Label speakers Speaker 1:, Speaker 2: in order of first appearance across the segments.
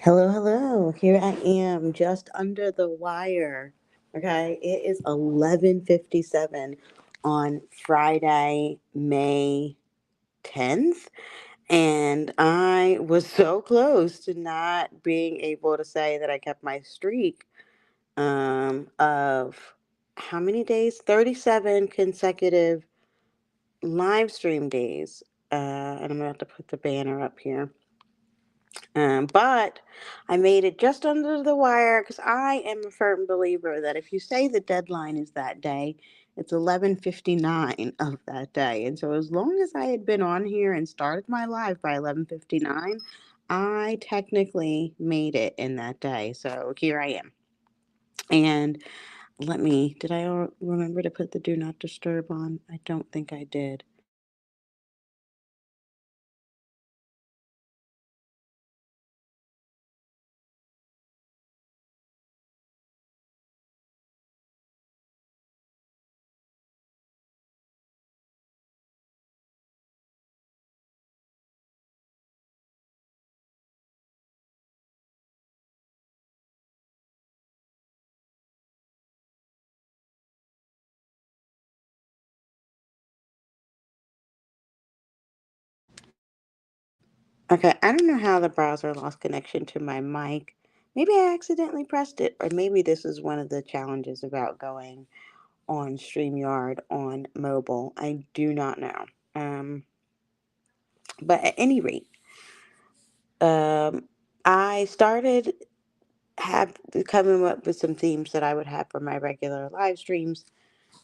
Speaker 1: Hello, hello. Here I am, just under the wire. Okay, it is 11:57 on Friday, May 10th, and I was so close to not being able to say that I kept my streak of how many days? 37 consecutive live stream days. And I'm gonna have to put the banner up here. But I made it just under the wire because I am a firm believer that if you say the deadline is that day, it's 11:59 of that day. And so as long as I had been on here and started my live by 11:59, I technically made it in that day. So here I am. And did I remember to put the do not disturb on? I don't think I did. Okay, I don't know how the browser lost connection to my mic. Maybe I accidentally pressed it, or maybe this is one of the challenges about going on StreamYard on mobile. I do not know. Um, but at any rate, um, I started have coming up with some themes that I would have for my regular live streams,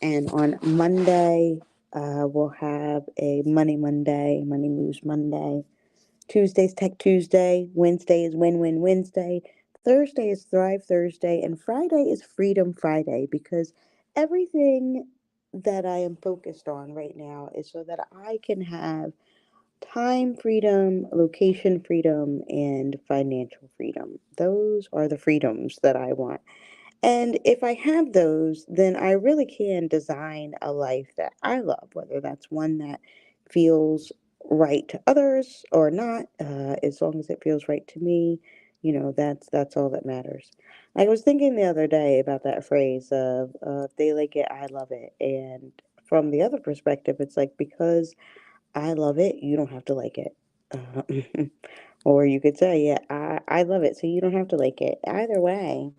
Speaker 1: and on Monday, we'll have a Money Monday, Money Moves Monday. Tuesday's Tech Tuesday. Wednesday is Win Win Wednesday. Thursday is Thrive Thursday. And Friday is Freedom Friday because everything that I am focused on right now is so that I can have time freedom, location freedom, and financial freedom. Those are the freedoms that I want. And if I have those, then I really can design a life that I love, whether that's one that feels right to others or not. As long as it feels right to me, that's all that matters. I was thinking the other day about that phrase of if they like it, I love it. And from the other perspective, it's like because I love it, you don't have to like it. Or you could say, yeah, I love it, so you don't have to like it. Either way,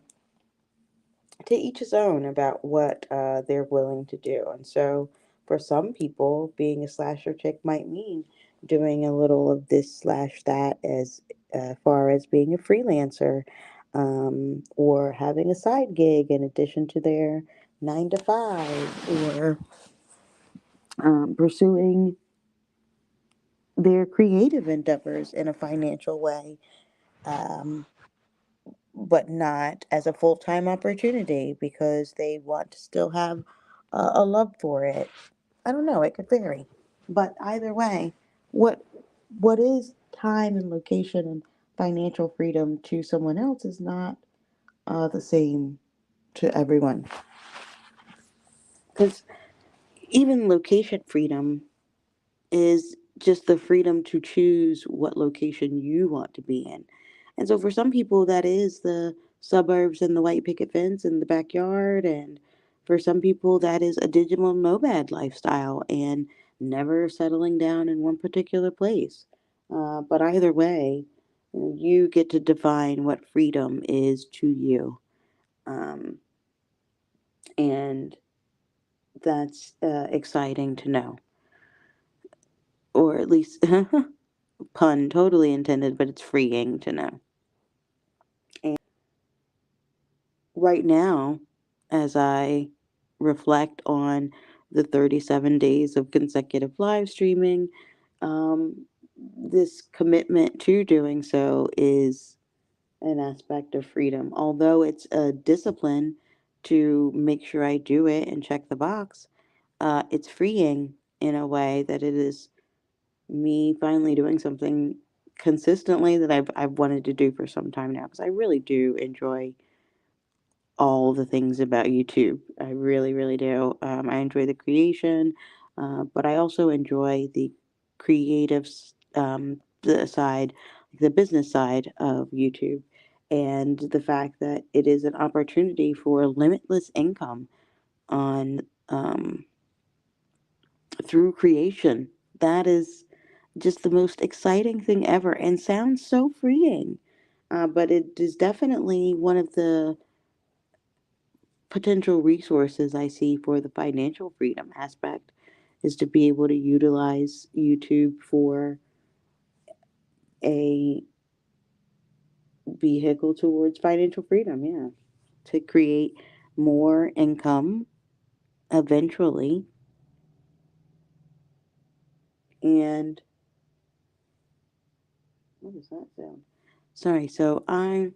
Speaker 1: to each his own about what they're willing to do. And so, for some people, being a slasher chick might mean doing a little of this slash that as far as being a freelancer or having a side gig in addition to their 9 to 5 or pursuing their creative endeavors in a financial way. Um, but not as a full time opportunity because they want to still have a love for it. I don't know, it could vary. But either way, what what is time and location and financial freedom to someone else is not the same to everyone. Because even location freedom is just the freedom to choose what location you want to be in. And so for some people, that is the suburbs and the white picket fence in the backyard. And for some people, that is a digital nomad lifestyle and never settling down in one particular place. But either way, you get to define what freedom is to you. Um, and that's exciting to know, or at least pun totally intended, but it's freeing to know. And right now, as I reflect on the 37 days of consecutive live streaming, um, this commitment to doing so is an aspect of freedom. Although it's a discipline to make sure I do it and check the box, it's freeing in a way that it is me finally doing something consistently that I've wanted to do for some time now because I really do enjoy all the things about YouTube. I really, really do. I enjoy the creation, but I also enjoy the creative the side the business side of YouTube, and the fact that it is an opportunity for limitless income on through creation. That is just the most exciting thing ever and sounds so freeing. But it is definitely one of the potential resources I see for the financial freedom aspect is to be able to utilize YouTube for a vehicle towards financial freedom, yeah. To create more income eventually. And what does that sound? Sorry, so I'm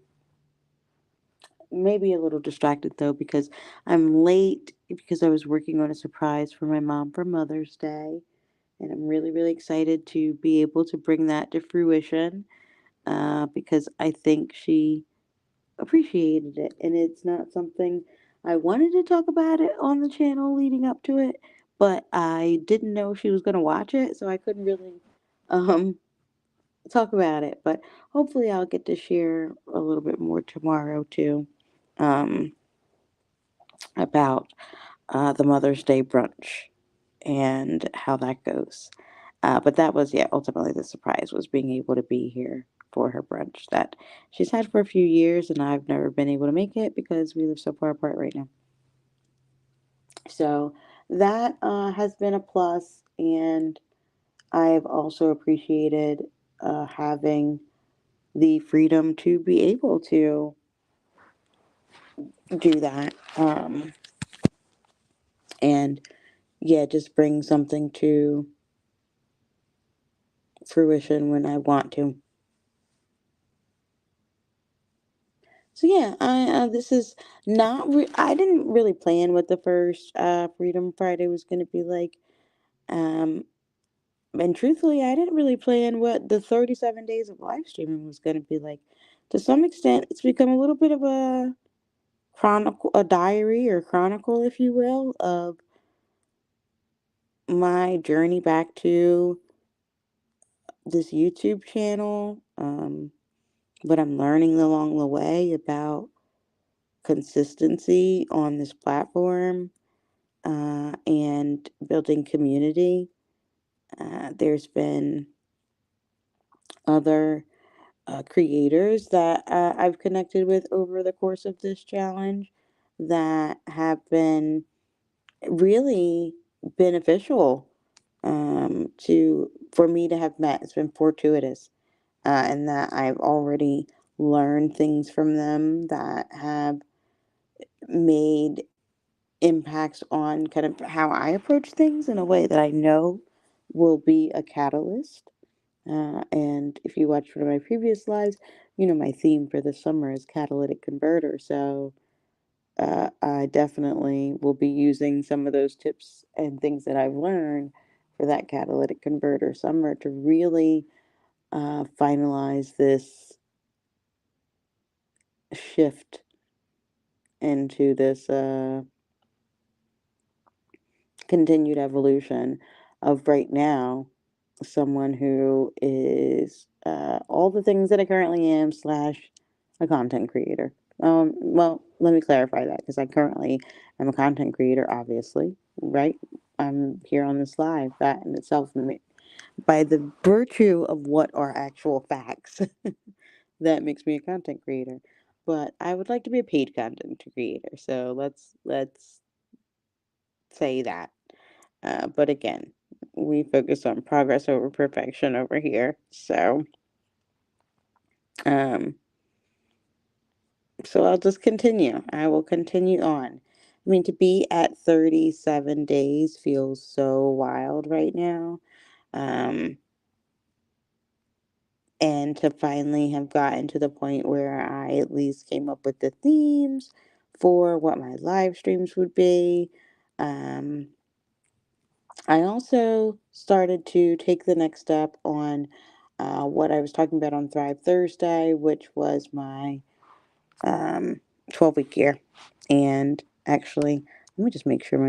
Speaker 1: maybe a little distracted though because I'm late because I was working on a surprise for my mom for Mother's Day. And I'm really, really excited to be able to bring that to fruition because I think she appreciated it. And it's not something I wanted to talk about it on the channel leading up to it, but I didn't know she was going to watch it, so I couldn't really um, talk about it. But hopefully, I'll get to share a little bit more tomorrow too um, about the Mother's Day brunch and how that goes. But that was, yeah, ultimately the surprise was being able to be here for her brunch that she's had for a few years, and I've never been able to make it because we live so far apart right now. So that has been a plus, and I've also appreciated having the freedom to be able to do that. And yeah, just bring something to fruition when I want to. So yeah, I this is not. I didn't really plan what the first Freedom Friday was going to be like, um, and truthfully, I didn't really plan what the 37 days of live streaming was going to be like. To some extent, it's become a little bit of a chronicle, a diary or chronicle, if you will, of my journey back to this YouTube channel. What I'm learning along the way about consistency on this platform and building community. There's been other creators that I've connected with over the course of this challenge that have been really beneficial to for me to have met. It's been fortuitous, and that I've already learned things from them that have made impacts on kind of how I approach things in a way that I know will be a catalyst. And if you watched one of my previous lives, you know my theme for the summer is catalytic converter. So I definitely will be using some of those tips and things that I've learned for that catalytic converter summer to really finalize this shift into this continued evolution of right now someone who is all the things that I currently am slash a content creator. Well, let me clarify that because I currently am a content creator, obviously, right? I'm here on this live. That in itself, by the virtue of what are actual facts, that makes me a content creator. But I would like to be a paid content creator, so let's say that. But again, we focus on progress over perfection over here. Um, so I'll just continue. I will continue on. I mean, to be at 37 days feels so wild right now. Um, and to finally have gotten to the point where I at least came up with the themes for what my live streams would be. Um, I also started to take the next step on what I was talking about on Thrive Thursday, which was my 12-week year. And actually, let me just make sure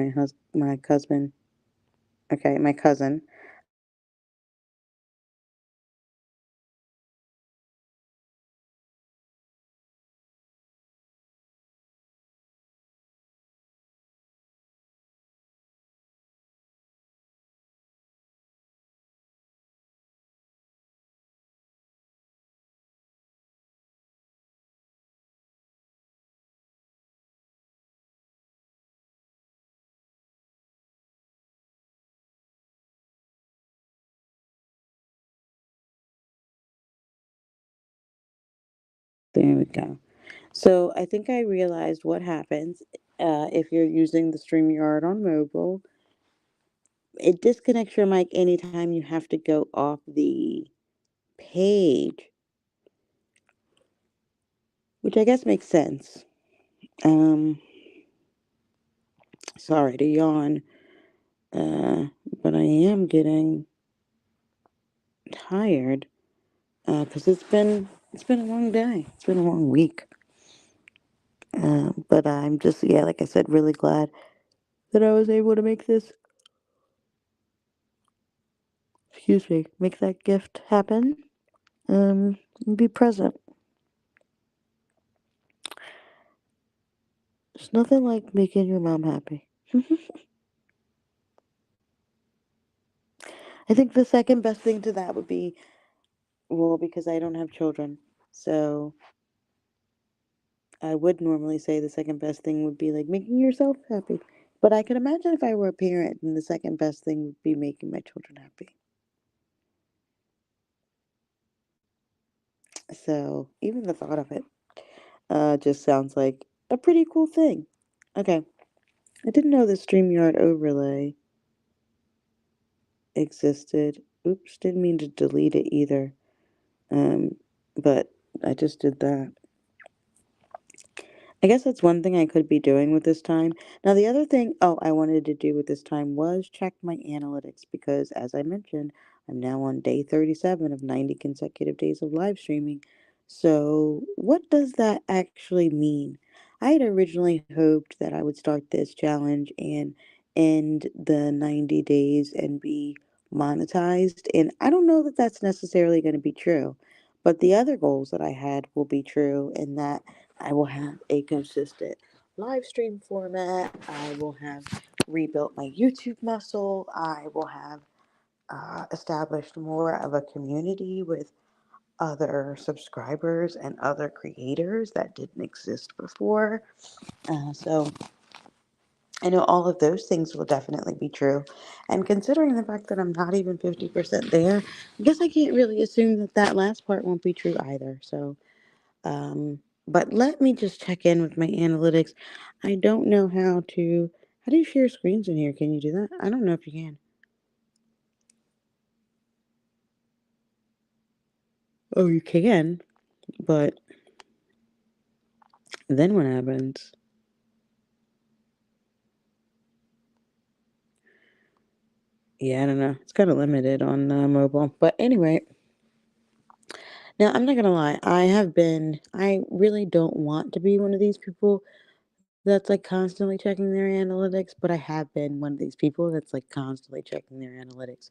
Speaker 1: my cousin, okay, my cousin There we go. So I think I realized what happens if you're using the StreamYard on mobile. It disconnects your mic anytime you have to go off the page, which I guess makes sense. Um, Sorry to yawn, uh, but I am getting tired because it's been a long day. It's been a long week. But I'm just, yeah, like I said, really glad that I was able to make this, excuse me, make that gift happen. And be present. There's nothing like making your mom happy. I think the second best thing to that would be, well, because I don't have children, so I would normally say the second best thing would be like making yourself happy. But I can imagine if I were a parent, then the second best thing would be making my children happy. So even the thought of it just sounds like a pretty cool thing. Okay, I didn't know the StreamYard overlay existed. Oops, didn't mean to delete it either. Um, but I just did that. I guess that's one thing I could be doing with this time. Now, the other thing, oh, I wanted to do with this time was check my analytics because, as I mentioned, I'm now on day 37 of 90 consecutive days of live streaming. So, what does that actually mean? I had originally hoped that I would start this challenge and end the 90 days and be monetized. And I don't know that that's necessarily going to be true. But the other goals that I had will be true in that I will have a consistent live stream format. I will have rebuilt my YouTube muscle. I will have established more of a community with other subscribers and other creators that didn't exist before. So I know all of those things will definitely be true. And considering the fact that I'm not even 50% there, I guess I can't really assume that that last part won't be true either. So but let me just check in with my analytics. I don't know how do you share screens in here? Can you do that? I don't know if you can. Oh, you can, but then what happens? Yeah, I don't know. It's kind of limited on mobile. But anyway, now I'm not gonna lie. I really don't want to be one of these people that's like constantly checking their analytics, but I have been one of these people that's like constantly checking their analytics.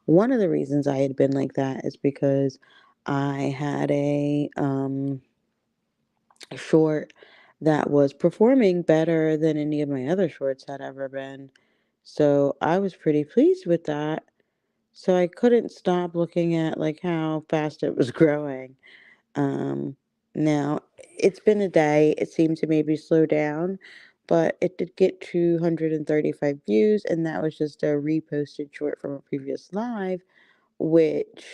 Speaker 1: One of the reasons I had been like that is because I had a short that was performing better than any of my other shorts had ever been. So I was pretty pleased with that. So I couldn't stop looking at like how fast it was growing. Um, Now it's been a day. It seemed to maybe slow down, but it did get 235 views, and that was just a reposted short from a previous live, which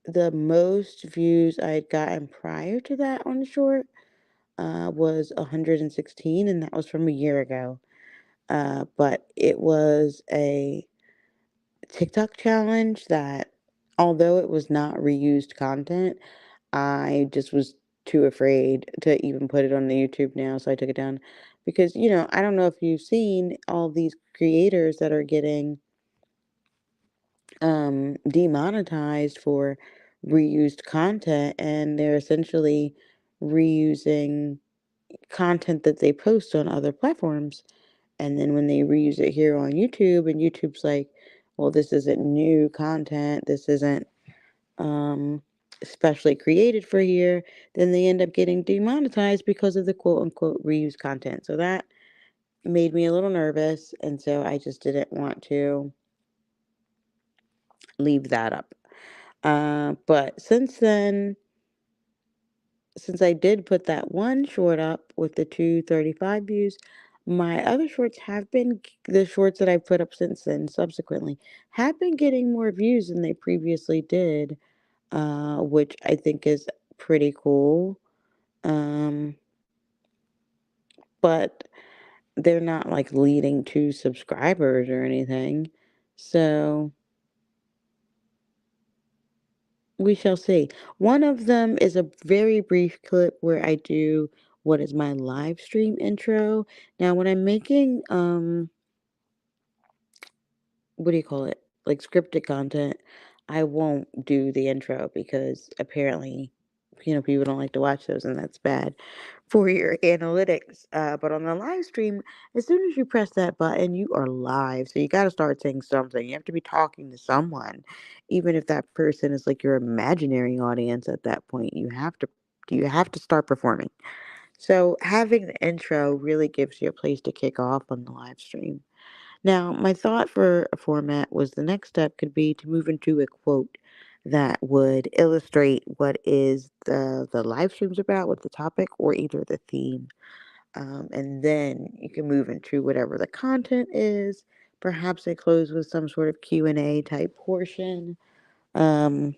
Speaker 1: the most views I had gotten prior to that on the short was 116, and that was from a year ago. But it was a TikTok challenge that, although it was not reused content, I just was too afraid to even put it on the YouTube now, so I took it down. Because, I don't know if you've seen all these creators that are getting demonetized for reused content, and they're essentially reusing content that they post on other platforms. And then when they reuse it here on YouTube, and YouTube's like, well, this isn't new content, this isn't um, especially created for here, then they end up getting demonetized because of the quote unquote reused content. So that made me a little nervous. And so I just didn't want to leave that up. But since then, since I did put that one short up with the 235 views, my other shorts have been, the shorts that I put up since then, subsequently, have been getting more views than they previously did. which I think is pretty cool. Um, but they're not like leading to subscribers or anything. So we shall see. One of them is a very brief clip where I do what is my live stream intro. Now, when I'm making what do you call it? Like scripted content, I won't do the intro because apparently, people don't like to watch those, and that's bad for your analytics. But on the live stream, as soon as you press that button, you are live. So you got to start saying something. You have to be talking to someone, even if that person is like your imaginary audience. At that point, you have to start performing. So having the intro really gives you a place to kick off on the live stream. Now, my thought for a format was the next step could be to move into a quote that would illustrate what is the live streams about, what the topic, or either the theme. And then you can move into whatever the content is. Perhaps I close with some sort of Q&A type portion. Um,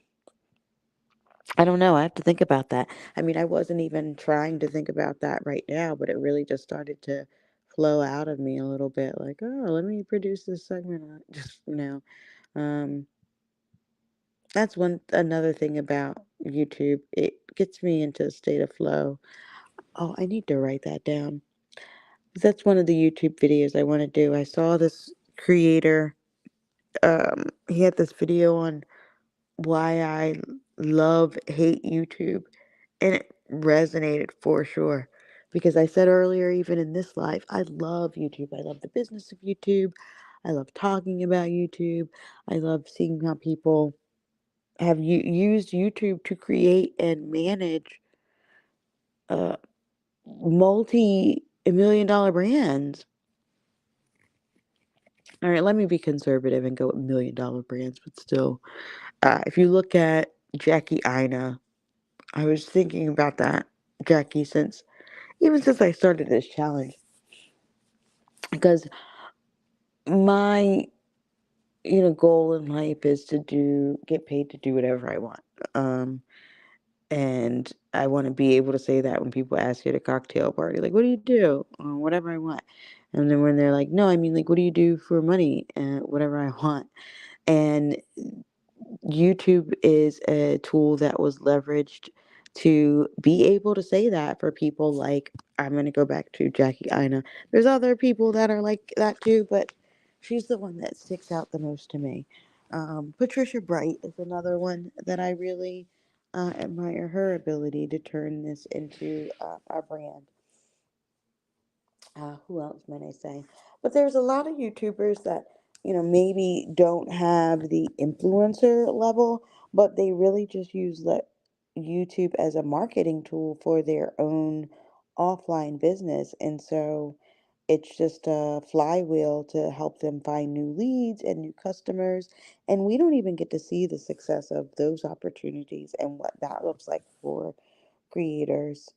Speaker 1: I don't know. I have to think about that. I mean, I wasn't even trying to think about that right now, but it really just started to flow out of me a little bit. Like, oh, let me produce this segment just now. Um, that's one another thing about YouTube. It gets me into a state of flow. Oh, I need to write that down. 'Cause that's one of the YouTube videos I want to do. I saw this creator. He had this video on why I hate YouTube. And it resonated for sure. Because I said earlier, even in this life, I love YouTube. I love the business of YouTube. I love talking about YouTube. I love seeing how people have used YouTube to create and manage uh, multi-million dollar brands. All right, let me be conservative and go with million dollar brands, but still, if you look at Jackie Ina, I was thinking about that, Jackie, since I started this challenge, because my goal in life is to get paid to do whatever I want. Um, and I want to be able to say that when people ask you at a cocktail party, like, what do you do? Whatever I want. And then when they're like, no, I mean, like, what do you do for money? Whatever I want. And YouTube is a tool that was leveraged to be able to say that for people like, I'm going to go back to Jackie Ina. There's other people that are like that too, but she's the one that sticks out the most to me. Patricia Bright is another one that I really admire her ability to turn this into a brand. Who else might I say? But there's a lot of YouTubers that, maybe don't have the influencer level, but they really just use the YouTube as a marketing tool for their own offline business. And so it's just a flywheel to help them find new leads and new customers. And we don't even get to see the success of those opportunities and what that looks like for creators.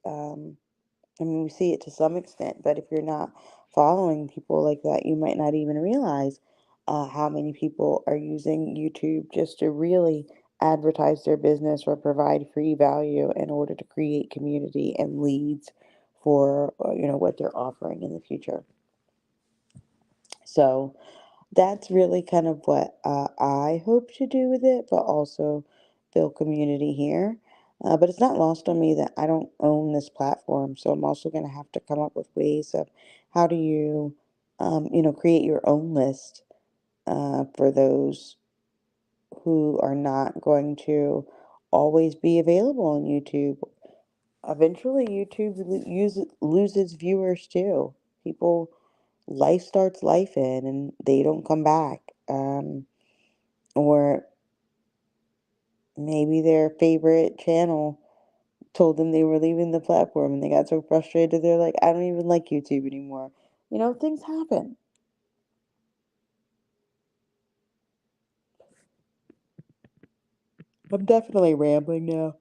Speaker 1: I mean, we see it to some extent, but if you're not following people like that, you might not even realize how many people are using YouTube just to really advertise their business or provide free value in order to create community and leads for what they're offering in the future. So that's really kind of what I hope to do with it, but also build community here. But it's not lost on me that I don't own this platform, so I'm also going to have to come up with ways of how do you, create your own list for those who are not going to always be available on YouTube. Eventually, YouTube loses viewers too. People, life starts life in, and they don't come back. Or maybe their favorite channel told them they were leaving the platform and they got so frustrated they're like, I don't even like YouTube anymore. Things happen. I'm definitely rambling now.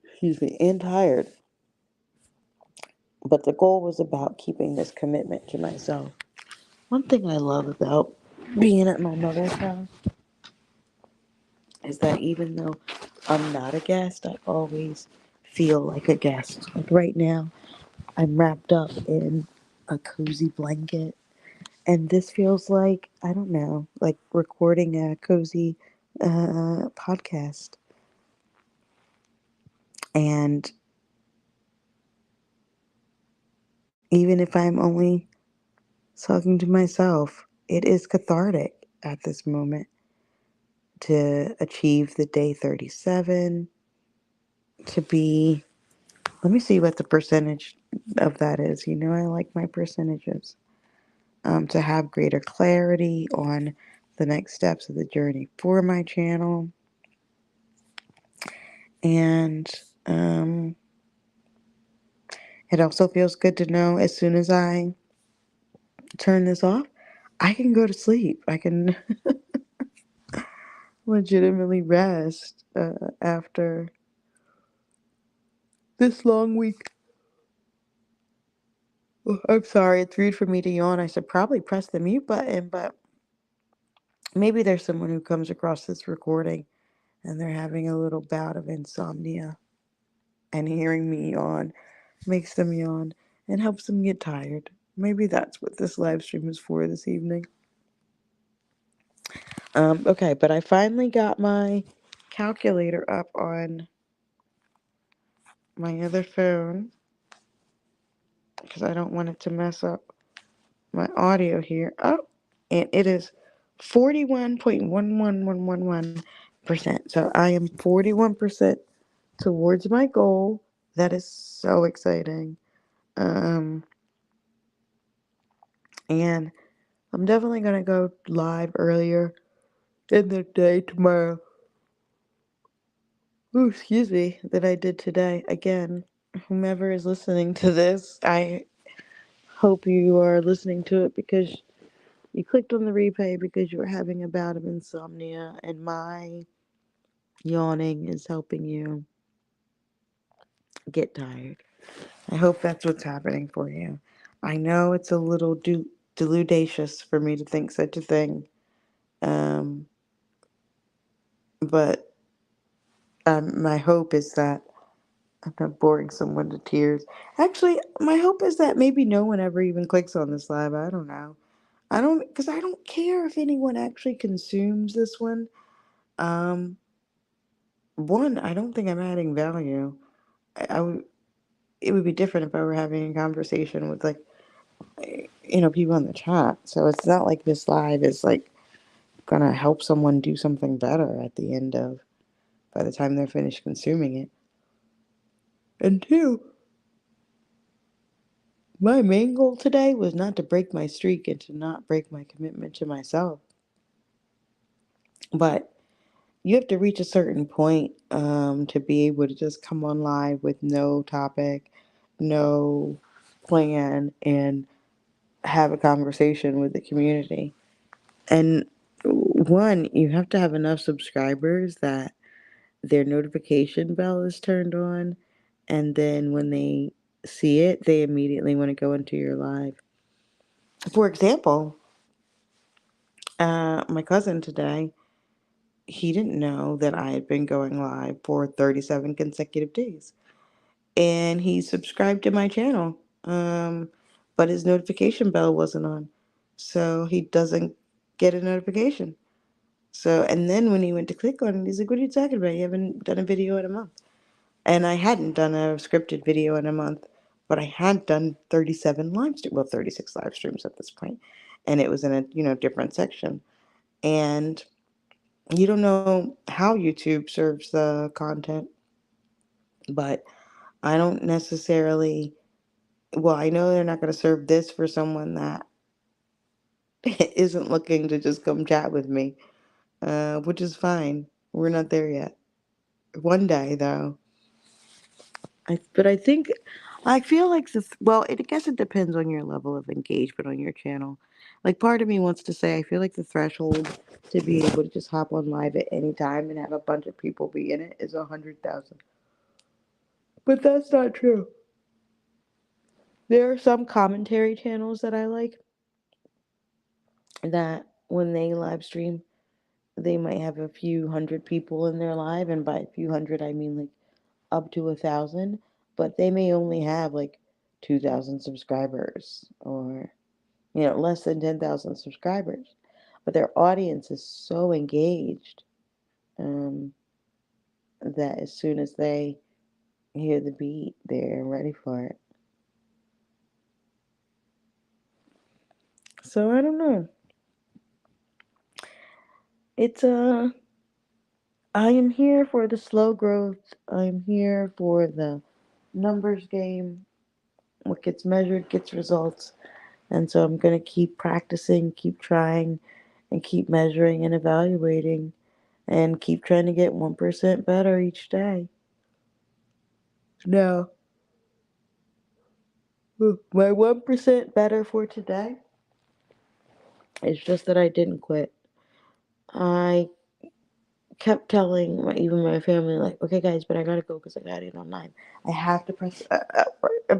Speaker 1: Excuse me, and tired. But the goal was about keeping this commitment to myself. One thing I love about being at my mother's house is that even though I'm not a guest, I always feel like a guest. Like right now, I'm wrapped up in a cozy blanket, and this feels like, I don't know, like recording a cozy podcast. And even if I'm only talking to myself, it is cathartic at this moment to achieve the day 37, to be, let me see what the percentage of that is. You know, I like my percentages. To have greater clarity on the next steps of the journey for my channel. And um, it also feels good to know as soon as I turn this off, I can go to sleep. I can legitimately rest after this long week. Oh, I'm sorry, it's rude for me to yawn. I should probably press the mute button, but maybe there's someone who comes across this recording and they're having a little bout of insomnia, and hearing me yawn makes them yawn and helps them get tired. Maybe that's what this live stream is for this evening. Okay, but I finally got my calculator up on my other phone because I don't want it to mess up my audio here. Oh, and it is 41.11111%. So I am 41% towards my goal. That is so exciting. Um, and I'm definitely going to go live earlier in the day tomorrow. Ooh, excuse me, that I did today. Again, whomever is listening to this, I hope you are listening to it because you clicked on the replay because you were having a bout of insomnia, and my yawning is helping you get tired. I hope that's what's happening for you. I know it's a little deludacious for me to think such a thing, um, but my hope is that I'm not boring someone to tears. Actually, my hope is that maybe no one ever even clicks on this live. I don't know. Because I don't care if anyone actually consumes this one. Um, One, I don't think I'm adding value. I it would be different if I were having a conversation with, like, people in the chat. So it's not like this live is like gonna help someone do something better at the end of, by the time they're finished consuming it. And two, my main goal today was not to break my streak and to not break my commitment to myself. But you have to reach a certain point to be able to just come on live with no topic, no plan, and have a conversation with the community. And one, you have to have enough subscribers that their notification bell is turned on, and then when they see it, they immediately want to go into your live. For example, my cousin today, he didn't know that I had been going live for 37 consecutive days. And he subscribed to my channel. But his notification bell wasn't on. So he doesn't get a notification. So, and then when he went to click on it, he's like, "What are you talking about? You haven't done a video in a month." And I hadn't done a scripted video in a month, but I had done 37 live streams, well, 36 live streams at this point, and it was in a different section. And you don't know how YouTube serves the content, but I don't necessarily. Well, I know they're not going to serve this for someone that isn't looking to just come chat with me, which is fine. We're not there yet. One day, though. But I feel like well, I guess it depends on your level of engagement on your channel. Like, part of me wants to say, I feel like the threshold to be able to just hop on live at any time and have a bunch of people be in it is 100,000. But that's not true. There are some commentary channels that I like that when they live stream, they might have a few hundred people in their live, and by a few hundred I mean like up to 1,000, but they may only have like 2,000 subscribers, or less than 10,000 subscribers, but their audience is so engaged, um, that as soon as they hear the beat, they're ready for it. So I don't know. It's I am here for the slow growth. I'm here for the numbers game. What gets measured gets results. And so I'm going to keep practicing, keep trying, and keep measuring and evaluating, and keep trying to get 1% better each day. Now, my 1% better for today is just that I didn't quit. I kept telling even my family, like, okay, guys, but I gotta go because I got it online. I have to press.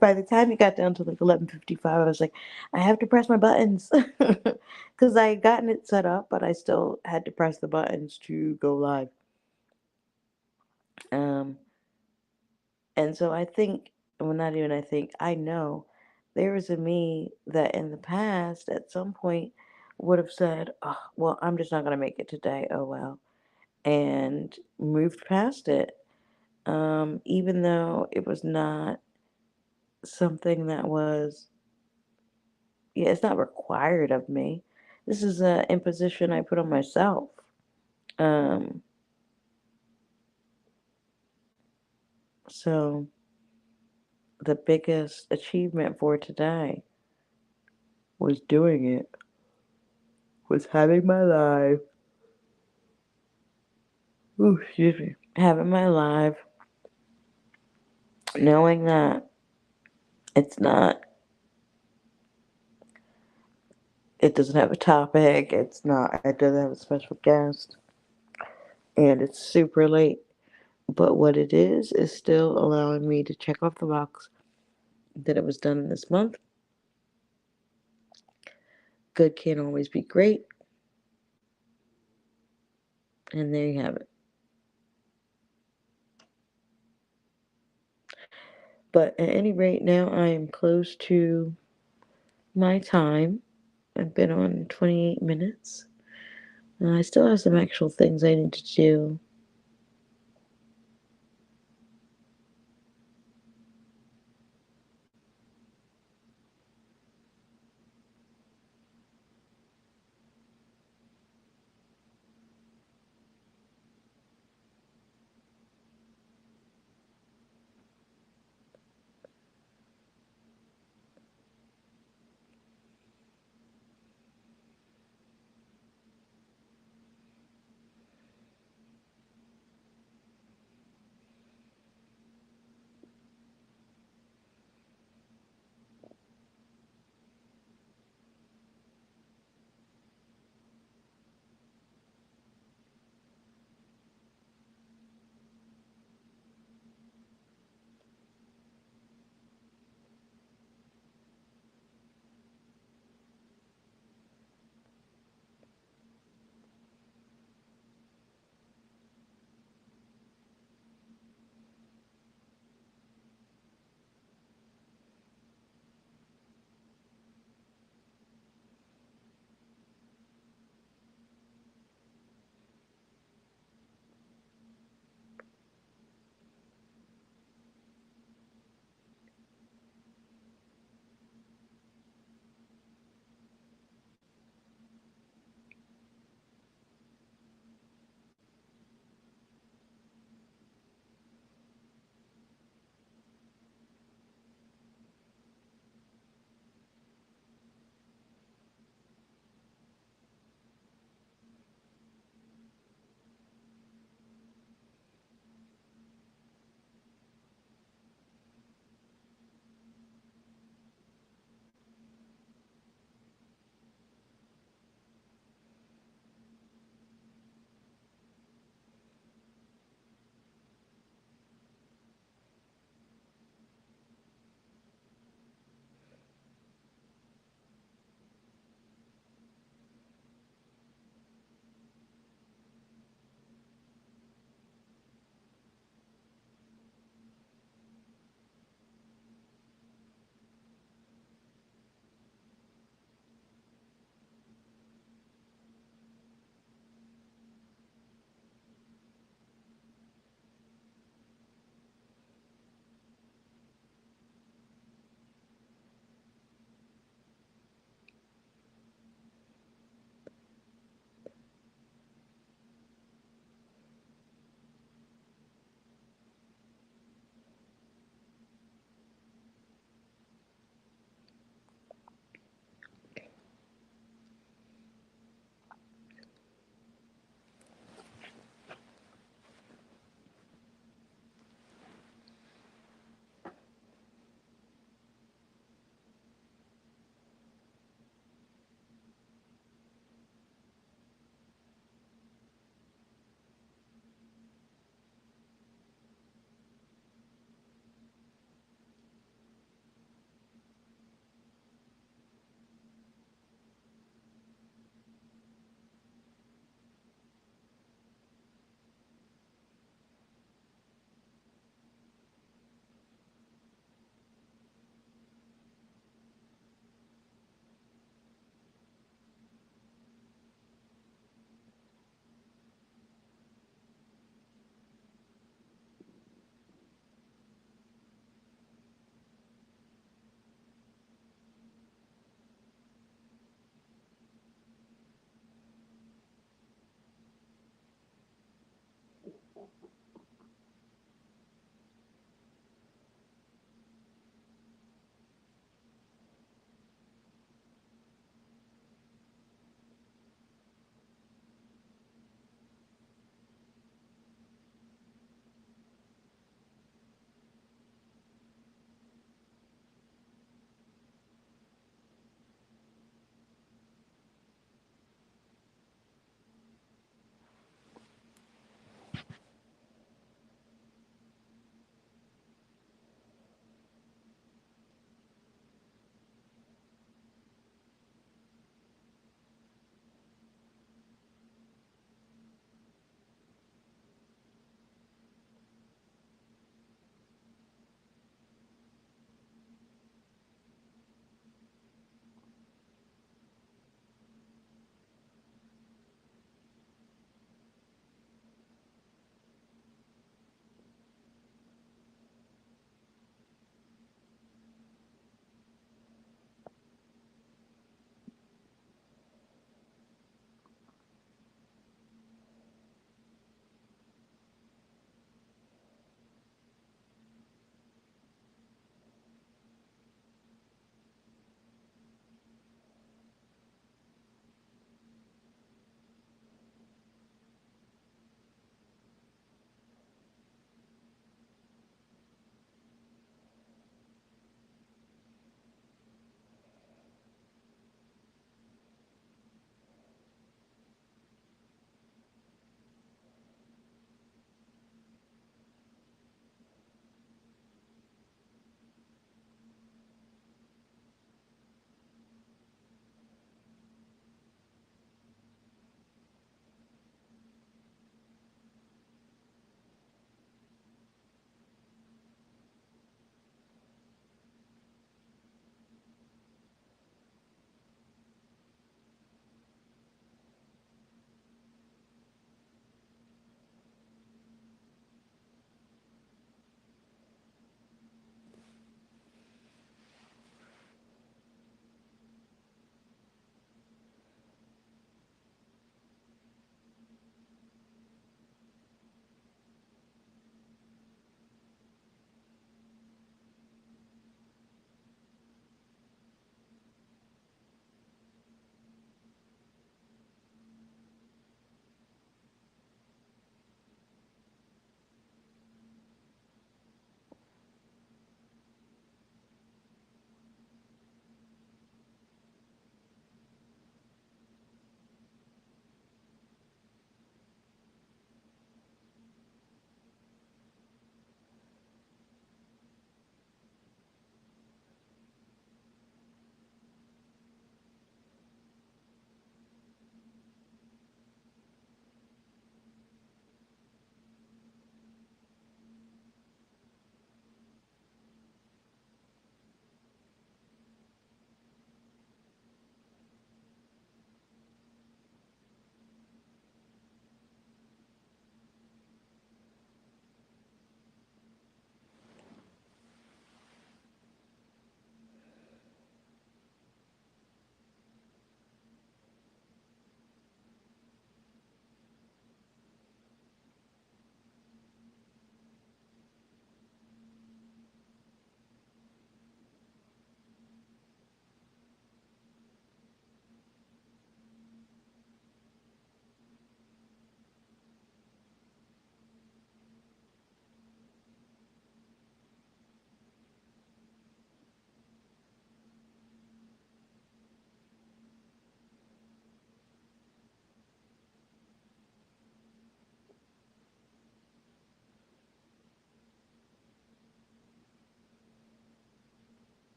Speaker 1: By the time it got down to like 11:55, I was like, I have to press my buttons because I had gotten it set up, but I still had to press the buttons to go live. Um, and so I think, well, not even I think, I know there was a me that in the past at some point would have said, oh, well, I'm just not gonna make it today. Oh well, and moved past it. Even though it was not something that was, yeah, it's not required of me. This is an imposition I put on myself. Um, so the biggest achievement for today was doing it, was having my life. Ooh, excuse me. Having my life, knowing that it's not, it doesn't have a topic, it doesn't have a special guest, and it's super late. But what it is still allowing me to check off the box that it was done this month. Good can't always be great. And there you have it. But at any rate, now I am close to my time. I've been on 28 minutes. I still have some actual things I need to do.